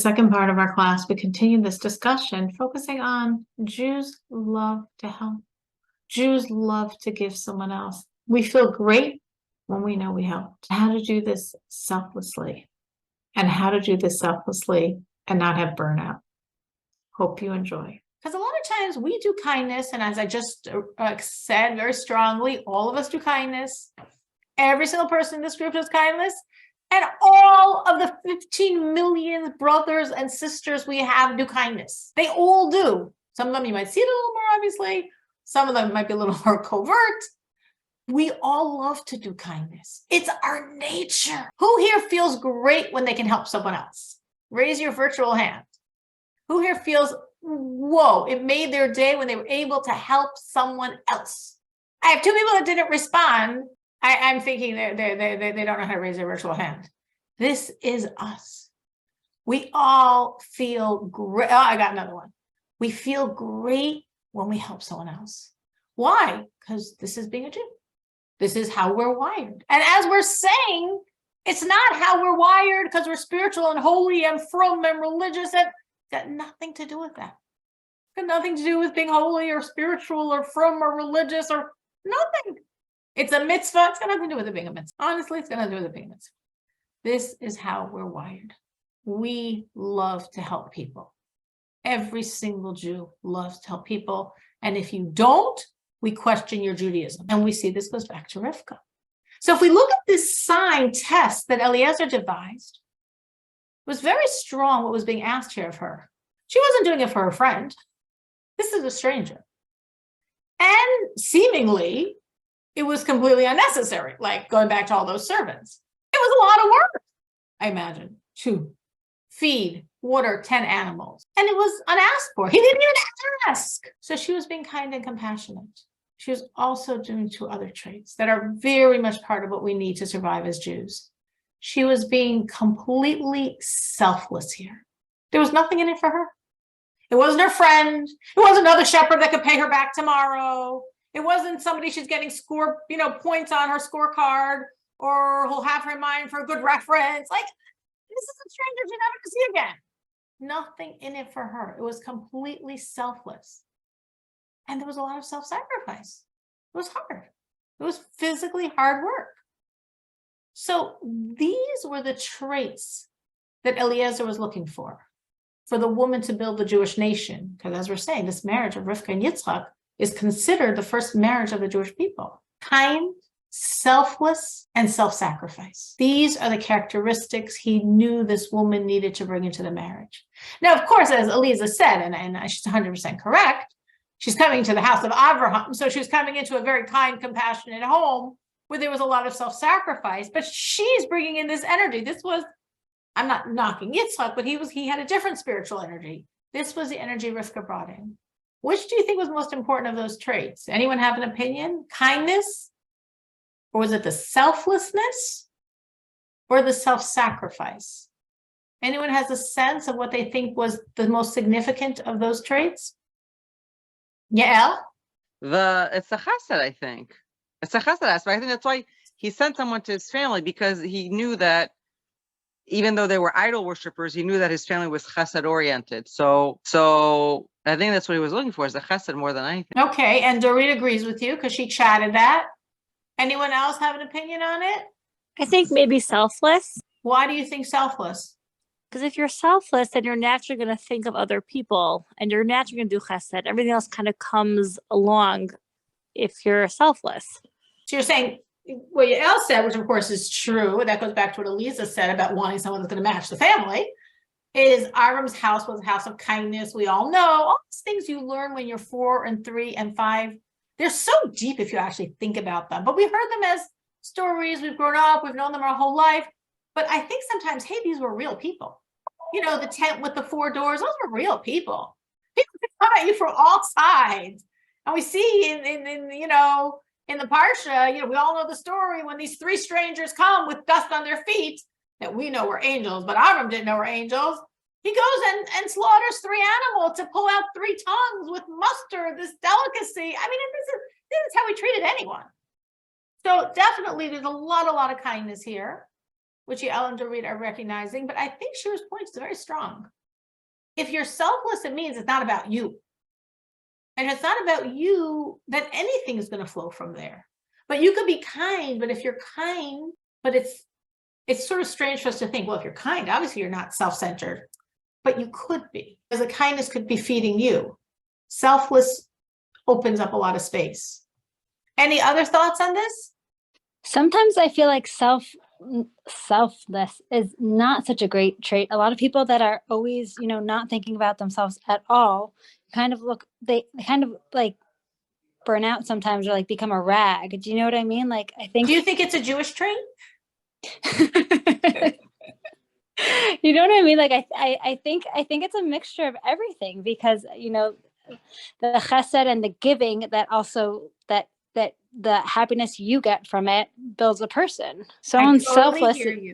second part of our class, we continue this discussion focusing on Jews love to help. Jews love to give someone else. We feel great when we know we helped. How to do this selflessly, and how to do this selflessly and not have burnout. Hope you enjoy. Because a lot of times we do kindness, and as I just said very strongly, all of us do kindness. Every single person in this group does kindness. And all of the 15 million brothers and sisters we have do kindness. They all do. Some of them you might see it a little more obviously. Some of them might be a little more covert. We all love to do kindness. It's our nature. Who here feels great when they can help someone else? Raise your virtual hand. Who here feels, whoa, it made their day when they were able to help someone else? I have two people that didn't respond. I'm thinking they don't know how to raise their virtual hand. This is us. We all feel great. Oh, I got another one. We feel great when we help someone else. Why? Because this is being a Jew. This is how we're wired. And as we're saying, it's not how we're wired because we're spiritual and holy and from and religious. And got nothing to do with that. Got nothing to do with being holy or spiritual or from or religious or nothing. It's a mitzvah. It's got nothing to do with it being a mitzvah. Honestly, it's got nothing to do with it being a mitzvah. This is how we're wired. We love to help people. Every single Jew loves to help people. And if you don't, we question your Judaism. And we see this goes back to Rivka. So if we look at this sign test that Eliezer devised, it was very strong what was being asked here of her. She wasn't doing it for her friend. This is a stranger. And seemingly, it was completely unnecessary, like going back to all those servants. It was a lot of work, I imagine, to feed, water 10 animals. And it was unasked for. He didn't even ask. So she was being kind and compassionate. She was also doing two other traits that are very much part of what we need to survive as Jews. She was being completely selfless here. There was nothing in it for her. It wasn't her friend. It wasn't another shepherd that could pay her back tomorrow. It wasn't somebody she's getting points on her scorecard, or who'll have her in mind for a good reference. Like, this is a stranger she's never to see again. Nothing in it for her. It was completely selfless. And there was a lot of self-sacrifice. It was hard. It was physically hard work. So these were the traits that Eliezer was looking for the woman to build the Jewish nation. Because as we're saying, this marriage of Rivka and Yitzchak is considered the first marriage of the Jewish people. Kind, selfless, and self-sacrifice. These are the characteristics he knew this woman needed to bring into the marriage. Now, of course, as Eliezer said, and she's 100% correct, she's coming to the house of Abraham, so she was coming into a very kind, compassionate home where there was a lot of self-sacrifice, but she's bringing in this energy. This was, I'm not knocking Yitzchak, but he had a different spiritual energy. This was the energy Rivka brought in. Which do you think was most important of those traits? Anyone have an opinion? Kindness? Or was it the selflessness? Or the self-sacrifice? Anyone has a sense of what they think was the most significant of those traits? Yael? It's the chesed, I think. It's a chesed aspect. I think that's why he sent someone to his family, because he knew that even though they were idol worshippers, he knew that his family was chesed oriented. So I think that's what he was looking for, is the chesed more than anything. Okay, and Dorit agrees with you because she chatted that. Anyone else have an opinion on it? I think maybe selfless. Why do you think selfless? Because if you're selfless, then you're naturally going to think of other people, and you're naturally going to do chesed. Everything else kind of comes along if you're selfless. So you're saying what Yael said, which of course is true, and that goes back to what Elisa said about wanting someone that's going to match the family, is Aram's house was a house of kindness. We all know all these things you learn when you're 4 and 3 and 5. They're so deep if you actually think about them. But we've heard them as stories. We've grown up. We've known them our whole life. But I think sometimes, hey, these were real people. You know, the tent with the 4 doors, those were real people. People could come at you from all sides. And we see in the Parsha, we all know the story when these 3 strangers come with dust on their feet that we know were angels, but Avram didn't know were angels. He goes and slaughters 3 animals to pull out 3 tongues with mustard, this delicacy. I mean, this is how he treated anyone. So definitely there's a lot of kindness here. which you, Ellen DeReed, are recognizing, but I think Shira's point is very strong. If you're selfless, it means it's not about you. And if it's not about you, then anything is going to flow from there. But you could be kind, but if you're kind, but it's sort of strange for us to think, well, if you're kind, obviously you're not self-centered, but you could be, because the kindness could be feeding you. Selfless opens up a lot of space. Any other thoughts on this? Sometimes I feel like selfless is not such a great trait. A lot of people that are always, not thinking about themselves at all, they kind of like burn out sometimes, or like become a rag. Do you know what I mean? Like, I think. Do you think it's a Jewish trait? You know what I mean? Like, I think it's a mixture of everything, because the chesed and the giving, that also that the happiness you get from it builds a person. Someone's I totally selfless. hear you.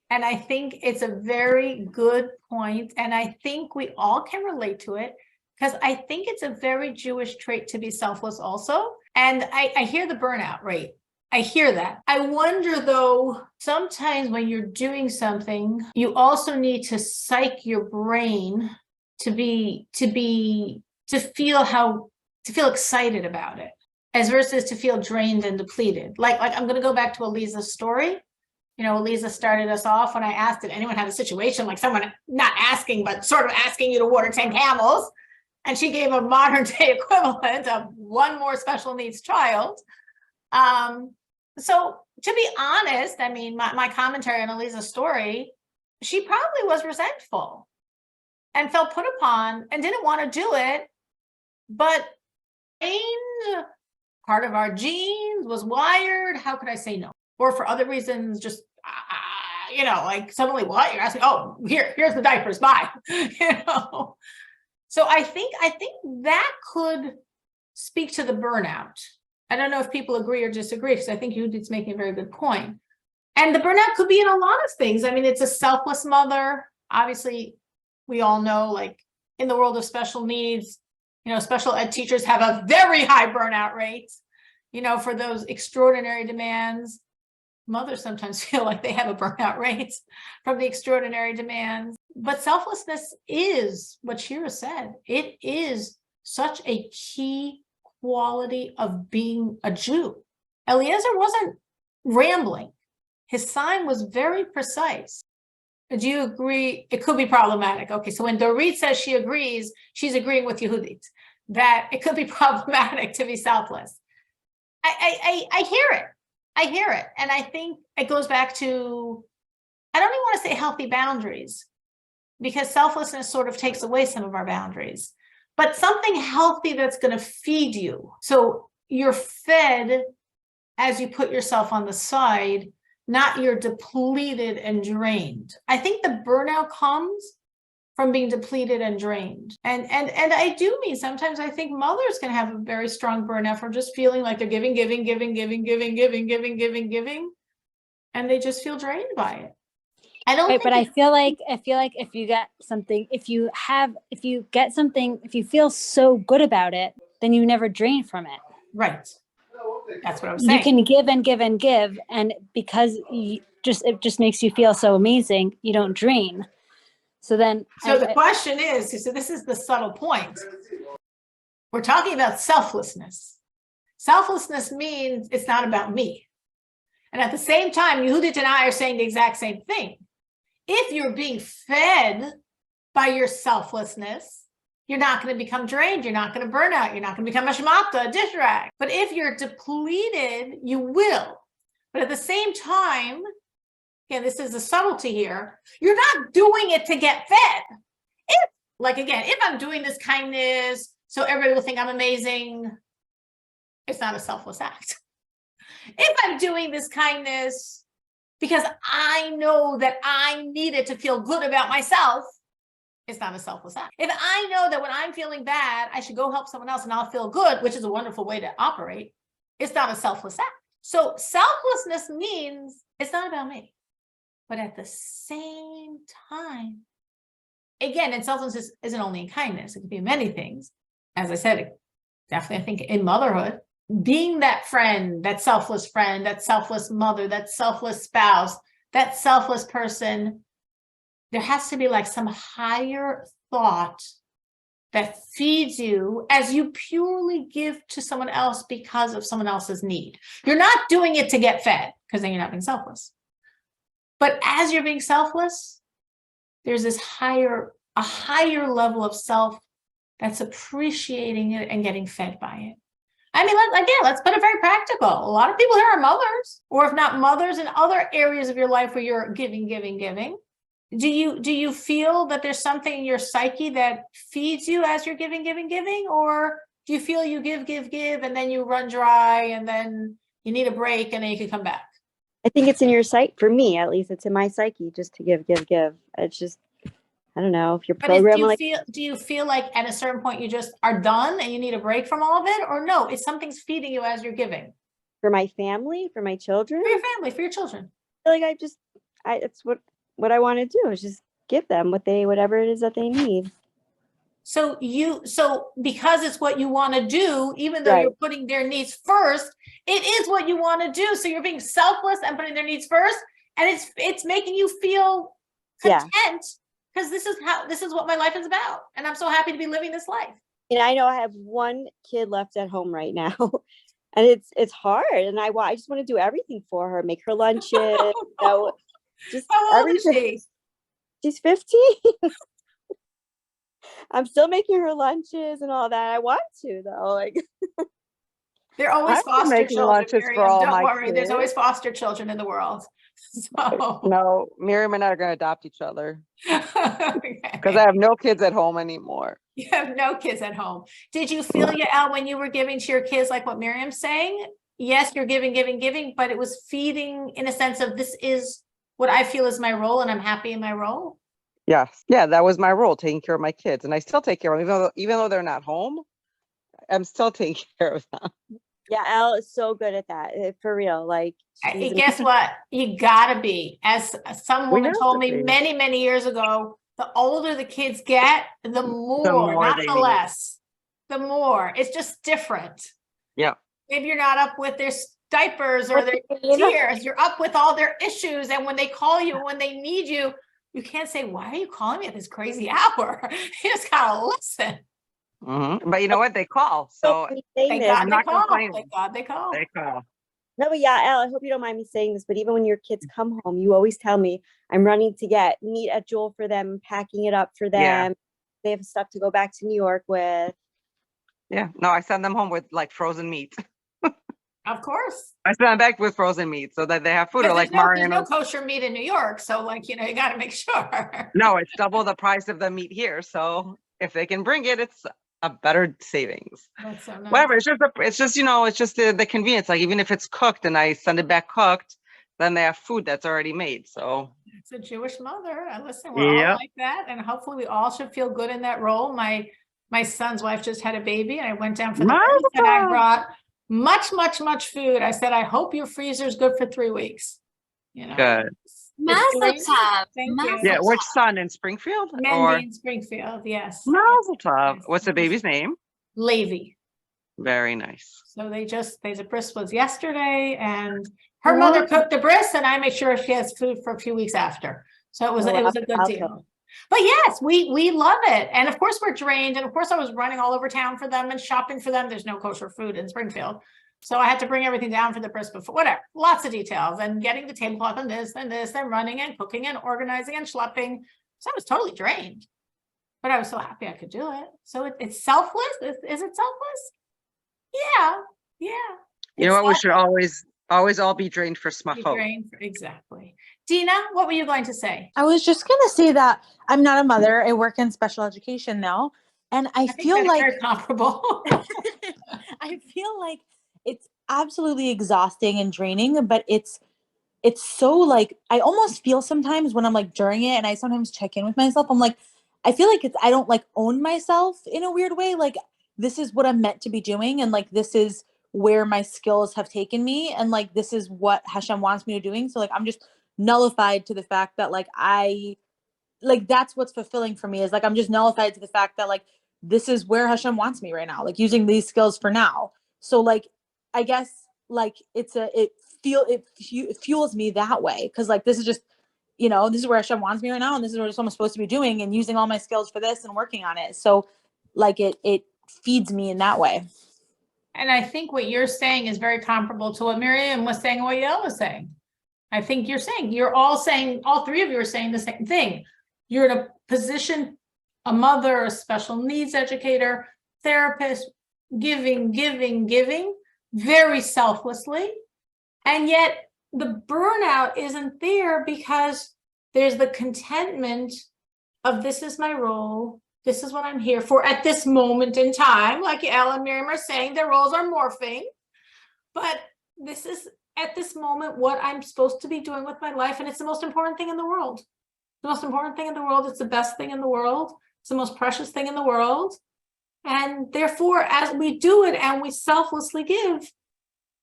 And I think it's a very good point. And I think we all can relate to it, because I think it's a very Jewish trait to be selfless also. And I hear the burnout rate. I hear that. I wonder though, sometimes when you're doing something, you also need to psych your brain to feel excited about it, as versus to feel drained and depleted. Like I'm going to go back to Eliza's story. Eliza started us off when I asked if anyone had a situation like someone not asking, but sort of asking you to water 10 camels. And she gave a modern day equivalent of one more special needs child. So to be honest, I mean, my commentary on Eliza's story, she probably was resentful and felt put upon and didn't want to do it. But part of our genes was wired. How could I say no? Or for other reasons, just, like suddenly what? You're asking, oh, here's the diapers, bye. So I think that could speak to the burnout. I don't know if people agree or disagree, because I think Judith's making a very good point. And the burnout could be in a lot of things. I mean, it's a selfless mother. Obviously, we all know, like in the world of special needs, special ed teachers have a very high burnout rate, for those extraordinary demands. Mothers sometimes feel like they have a burnout rate from the extraordinary demands. But selflessness is what Shira said. It is such a key quality of being a Jew. Eliezer wasn't rambling. His sign was very precise. Do you agree? It could be problematic. Okay, so when Dorit says she agrees, she's agreeing with Yehudit that it could be problematic to be selfless. I hear it. I hear it. And I think it goes back to, I don't even want to say healthy boundaries, because selflessness sort of takes away some of our boundaries, but something healthy that's going to feed you. So you're fed as you put yourself on the side, not you're depleted and drained. I think the burnout comes from being depleted and drained. And I do mean, sometimes I think mothers can have a very strong burnout from just feeling like they're giving, and they just feel drained by it. I don't think but I feel like if you get something, if you get something, if you feel so good about it, then you never drain from it. Right. That's what I was saying. You can give and give and give, and because it just makes you feel so amazing, you don't drain. So then, the question is, so this is the subtle point. We're talking about selflessness. Selflessness means it's not about me. And at the same time, Yehudit and I are saying the exact same thing. If you're being fed by your selflessness, you're not going to become drained. You're not going to burn out. You're not going to become a shmata, a dish rag. But if you're depleted, you will. But at the same time, again, this is the subtlety here, you're not doing it to get fed. If I'm doing this kindness so everybody will think I'm amazing, it's not a selfless act. If I'm doing this kindness because I know that I need it to feel good about myself, it's not a selfless act. If I know that when I'm feeling bad, I should go help someone else and I'll feel good, which is a wonderful way to operate, it's not a selfless act. So selflessness means it's not about me. But at the same time, again, and selflessness isn't only in kindness, it could be in many things. As I said, definitely, I think in motherhood, being that friend, that selfless mother, that selfless spouse, that selfless person, there has to be like some higher thought that feeds you as you purely give to someone else because of someone else's need. You're not doing it to get fed, because then you're not being selfless. But as you're being selfless, there's a higher level of self that's appreciating it and getting fed by it. I mean, let's put it very practical. A lot of people here are mothers, or if not mothers, in other areas of your life where you're giving. Do you feel that there's something in your psyche that feeds you as you're giving, or do you feel you give, and then you run dry, and then you need a break, and then you can come back? I think it's in your psyche. For me, at least, it's in my psyche just to give. It's just, I don't know if you're programmed like. Do you feel like at a certain point you just are done and you need a break from all of it, or no? It's something's feeding you as you're giving. For my family, for my children, For your family, for your children. Like it's what I want to do is just give them whatever it is that they need. So because it's what you want to do, even though you're putting their needs first, it is what you want to do. So you're being selfless and putting their needs first, and it's making you feel content, because this is what my life is about, and I'm so happy to be living this life. And I know I have one kid left at home right now, and it's hard, and I just want to do everything for her, make her lunches, just How old everything. is she? She's 15. I'm still making her lunches and all that. I want to, though. Like, They're always I'm foster making children, lunches Miriam. for all Don't my worry. There's kids. always foster children in the world. So No, Miriam and I are going to adopt each other okay. because I have no kids at home anymore. You have no kids at home. Did you feel, Yael, when you were giving to your kids, like what Miriam's saying? Yes, you're giving, but it was feeding in a sense of, this is what I feel is my role, and I'm happy in my role. Yes. Yeah, that was my role, taking care of my kids. And I still take care of them. Even though they're not home, I'm still taking care of them. yeah, Elle is so good at that, for real. Like, Guess what? You gotta be. As some woman told me many, many years ago, the older the kids get, the more not the less. The more. It's just different. Yeah. Maybe you're not up with their diapers or their tears. You're up with all their issues. And when they call you, when they need you, you can't say, why are you calling me at this crazy hour? You just gotta listen. Mm-hmm. But you know what? They call. So thank God I'm not complaining. Thank God they call. They call. No, but yeah, Elle, I hope you don't mind me saying this, but even when your kids come home, you always tell me, I'm running to get meat at Jewel for them, packing it up for them. Yeah. They have stuff to go back to New York with. Yeah. No, I send them home with like frozen meat. Of course. I send them back with frozen meat so that they have food. Or like there's no kosher meat in New York. So like, you got to make sure. No, it's double the price of the meat here. So if they can bring it, it's a better savings. That's so nice. Whatever. It's just the convenience. Like even if it's cooked and I send it back cooked, then they have food that's already made. So it's a Jewish mother. Listen, we're all like that. And hopefully we all should feel good in that role. My son's wife just had a baby, and I went down for the birth, and I brought much food. I said, I hope your freezer's good for 3 weeks. Good. Mazel tov. Thank you. Yeah, which son, in Springfield? Mendy in Springfield, yes. Mazel tov. Yes. What's the baby's name? Levi. Very nice. So the bris was yesterday, and her mother cooked the bris, and I made sure she has food for a few weeks after. So it was a good deal. But yes, we love it. And of course we're drained. And of course I was running all over town for them and shopping for them. There's no kosher food in Springfield. So I had to bring everything down for the bris before, whatever, lots of details, and getting the tablecloth and this, and running and cooking and organizing and schlepping. So I was totally drained, but I was so happy I could do it. So it's selfless. Is it selfless? Yeah. You know what? We should always all be drained for smachot. Exactly. Dina, what were you going to say? I was just going to say that I'm not a mother. I work in special education now. And I feel like very comparable. I feel like it's absolutely exhausting and draining, but it's so like, I almost feel sometimes when I'm like during it, and I sometimes check in with myself, I'm like, I feel like I don't like own myself in a weird way. Like, this is what I'm meant to be doing. And like, this is where my skills have taken me. And like, this is what Hashem wants me to doing. So like, I'm just nullified to the fact that like, that's what's fulfilling for me, is like, I'm just nullified to the fact that like, this is where Hashem wants me right now, like using these skills for now. So like, I guess like it it fuels me that way. Cause like, this is just, this is where Hashem wants me right now. And this is what I'm supposed to be doing and using all my skills for this and working on it. So like it feeds me in that way. And I think what you're saying is very comparable to what Miriam was saying and what Yael was saying. I think you're all three of you are saying the same thing. You're in a position, a mother, a special needs educator, therapist, giving very selflessly. And yet the burnout isn't there because there's the contentment of this is my role. This is what I'm here for at this moment in time. Like Yael and Miriam are saying, their roles are morphing. But this is at this moment what I'm supposed to be doing with my life. And it's the most important thing in the world. The most important thing in the world. It's the best thing in the world. It's the most precious thing in the world. And therefore, as we do it and we selflessly give,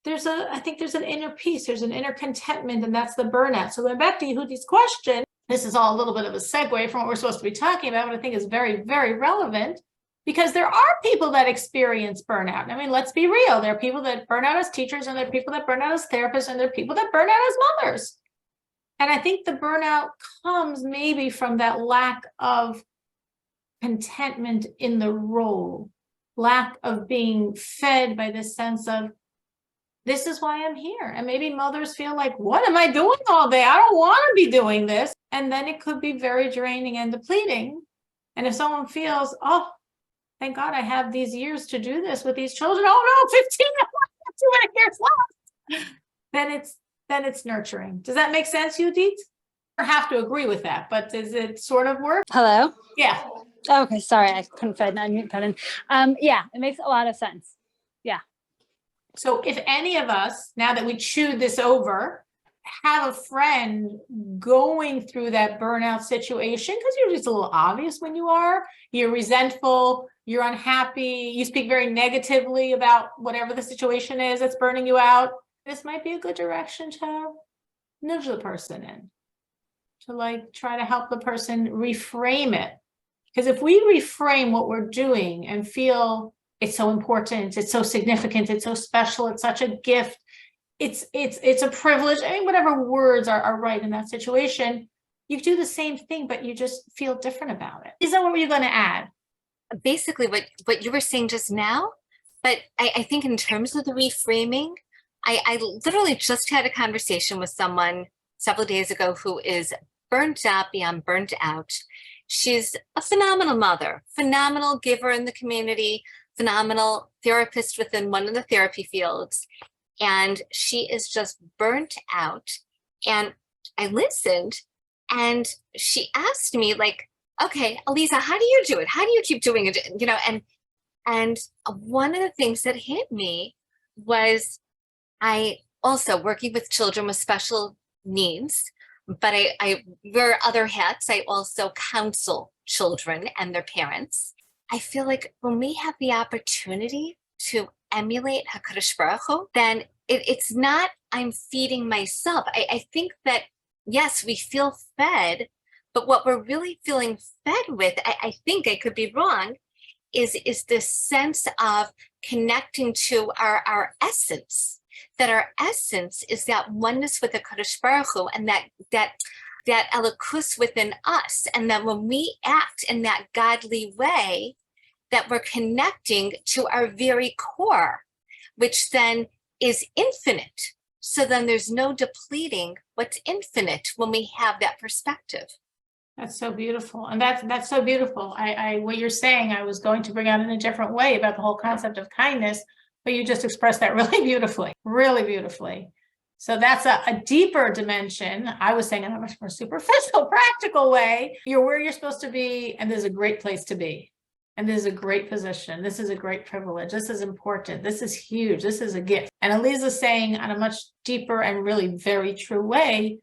I think there's an inner peace, there's an inner contentment, and that's the burnout. So going back to Yehudi's question, this is all a little bit of a segue from what we're supposed to be talking about, but I think is very, very relevant because there are people that experience burnout. I mean, let's be real. There are people that burn out as teachers, and there are people that burn out as therapists, and there are people that burn out as mothers. And I think the burnout comes maybe from that lack of contentment in the role, lack of being fed by this sense of, this is why I'm here. And maybe mothers feel like, what am I doing all day? I don't want to be doing this. And then it could be very draining and depleting. And if someone feels, oh, thank God I have these years to do this with these children. Oh no, 15, I have 2 years left. Then it's nurturing. Does that make sense, Yudit? Or have to agree with that, but does it sort of work? Hello? Yeah. Okay, sorry, I couldn't find the unmute button. Yeah, it makes a lot of sense. Yeah. So if any of us, now that we chewed this over, have a friend going through that burnout situation, because you're just a little obvious when you're resentful, you're unhappy, you speak very negatively about whatever the situation is that's burning you out, this might be a good direction to nudge the person in, to like try to help the person reframe it. Because if we reframe what we're doing and feel it's so important, it's so significant, it's so special, it's such a gift, it's a privilege, I mean, whatever words are right in that situation, you do the same thing, but you just feel different about it. Is that what were you going to add? Basically what you were saying just now, but I think in terms of the reframing, I literally just had a conversation with someone several days ago who is burnt out beyond burnt out. She's a phenomenal mother, phenomenal giver in the community, phenomenal therapist within one of the therapy fields. And she is just burnt out. And I listened and she asked me like, okay, Aliza, how do you do it? How do you keep doing it? And one of the things that hit me was I also working with children with special needs, but I wear other hats. I also counsel children and their parents. I feel like when we have the opportunity to emulate HaKadosh Baruch Hu, then it's not I'm feeding myself. I think that, yes, we feel fed, but what we're really feeling fed with, I think I could be wrong, is this sense of connecting to our essence, that our essence is that oneness with the HaKadosh Baruch Hu, and that elikus within us, and that when we act in that godly way, that we're connecting to our very core, which then is infinite. So then there's no depleting what's infinite when we have that perspective. That's so beautiful. And that's so beautiful. What you're saying, I was going to bring out in a different way about the whole concept of kindness, but you just expressed that really beautifully, really beautifully. So that's a deeper dimension. I was saying in a much more superficial, practical way. You're where you're supposed to be, and there's a great place to be. And this is a great position. This is a great privilege. This is important. This is huge. This is a gift. And Aliza's saying on a much deeper and really very true way,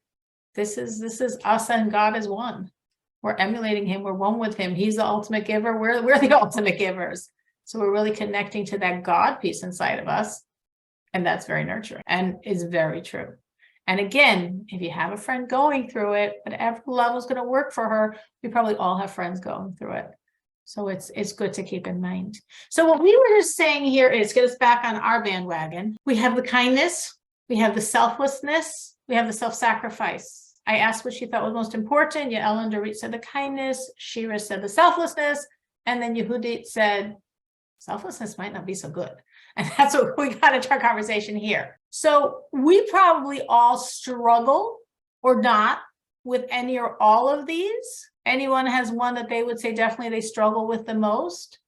this is us and God is one. We're emulating him. We're one with him. He's the ultimate giver. We're the ultimate givers. So we're really connecting to that God piece inside of us. And that's very nurturing and is very true. And again, if you have a friend going through it, whatever level is going to work for her, we probably all have friends going through it. So it's good to keep in mind. So what we were just saying here is, get us back on our bandwagon. We have the kindness, We have the selflessness. We have the self-sacrifice. I asked what she thought was most important. Yael and Dorit said the kindness. Shira said the selflessness. And then Yehudit said, selflessness might not be so good. And that's what we got into our conversation here. So we probably all struggle or not with any or all of these. Anyone has one that they would say definitely they struggle with the most?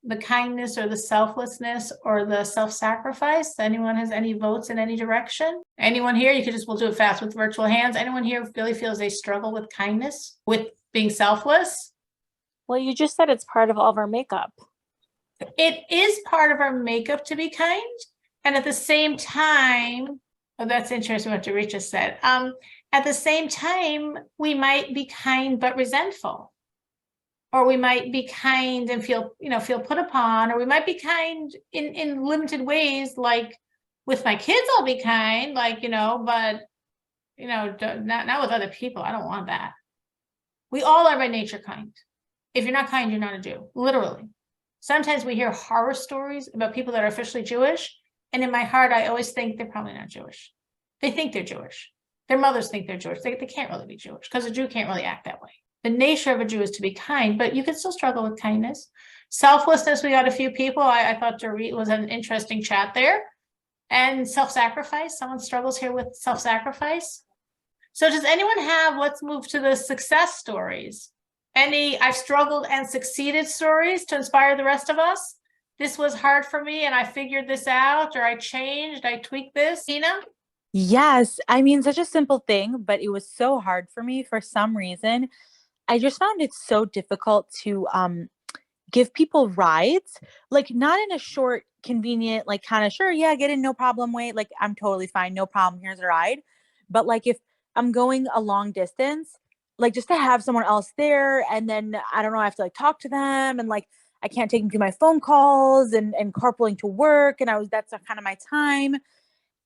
The kindness or the selflessness or the self-sacrifice? Anyone has any votes in any direction? Anyone here? You could just, we'll do it fast with virtual hands. Anyone here really feels they struggle with kindness, with being selfless? Well, you just said it's part of all of our makeup. It is part of our makeup to be kind. And at the same time, oh, that's interesting what Dorit just said. At the same time, we might be kind but resentful. Or we might be kind and feel put upon, or we might be kind in limited ways, like with my kids, I'll be kind, like, but, not with other people. I don't want that. We all are by nature kind. If you're not kind, you're not a Jew, literally. Sometimes we hear horror stories about people that are officially Jewish. And in my heart, I always think they're probably not Jewish. They think they're Jewish. Their mothers think they're Jewish. They can't really be Jewish because a Jew can't really act that way. The nature of a Jew is to be kind, but you can still struggle with kindness. Selflessness, we got a few people. I thought Dorit was an interesting chat there. And self-sacrifice, someone struggles here with self-sacrifice. So does anyone have, let's move to the success stories. Any I've struggled and succeeded stories to inspire the rest of us? This was hard for me and I figured this out, or I changed, I tweaked this. Tina? Yes. I mean, such a simple thing, but it was so hard for me for some reason. I just found it so difficult to give people rides, like not in a short, convenient, like kind of sure, yeah, get in, no problem, wait, like I'm totally fine, no problem, here's a ride. But like if I'm going a long distance, like just to have someone else there, and then I don't know, I have to like talk to them, and like I can't take them to my phone calls and carpooling to work, and that's kind of my time.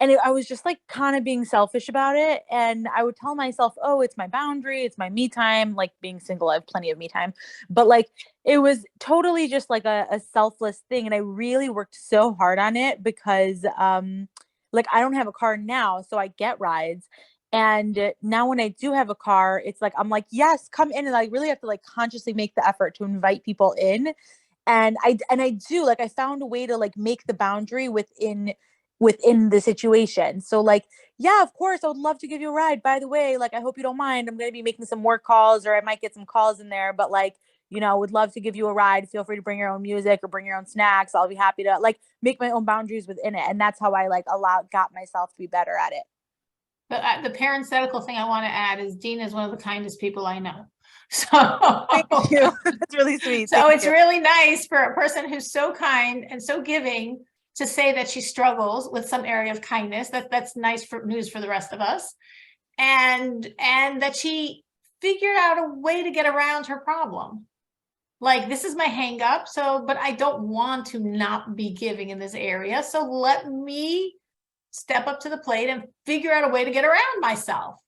And I was just like kind of being selfish about it. And I would tell myself, oh, it's my boundary. It's my me time. Like being single, I have plenty of me time. But like, it was totally just like a selfless thing. And I really worked so hard on it because like I don't have a car now, so I get rides. And now when I do have a car, it's like, I'm like, yes, come in. And I really have to like consciously make the effort to invite people in. And I do, like, I found a way to like make the boundary within the situation. So like, yeah, of course, I would love to give you a ride. By the way, like, I hope you don't mind. I'm going to be making some work calls, or I might get some calls in there, but like, would love to give you a ride. Feel free to bring your own music or bring your own snacks. I'll be happy to like make my own boundaries within it. And that's how I like got myself to be better at it. The parenthetical thing I want to add is Dean is one of the kindest people I know. So Thank you. That's really sweet. So Thank it's you. really nice for a person who's so kind and so giving to say that she struggles with some area of kindness. That's nice for news for the rest of us. And that she figured out a way to get around her problem. Like, this is my hang up. But I don't want to not be giving in this area. So let me step up to the plate and figure out a way to get around myself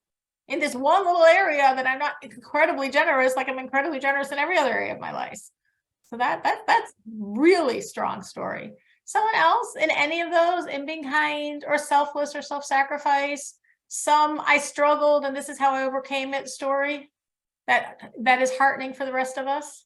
in this one little area that I'm not incredibly generous, like I'm incredibly generous in every other area of my life. So that's really strong story. Someone else in any of those, in being kind or selfless or self-sacrifice, some I struggled and this is how I overcame it story that is heartening for the rest of us?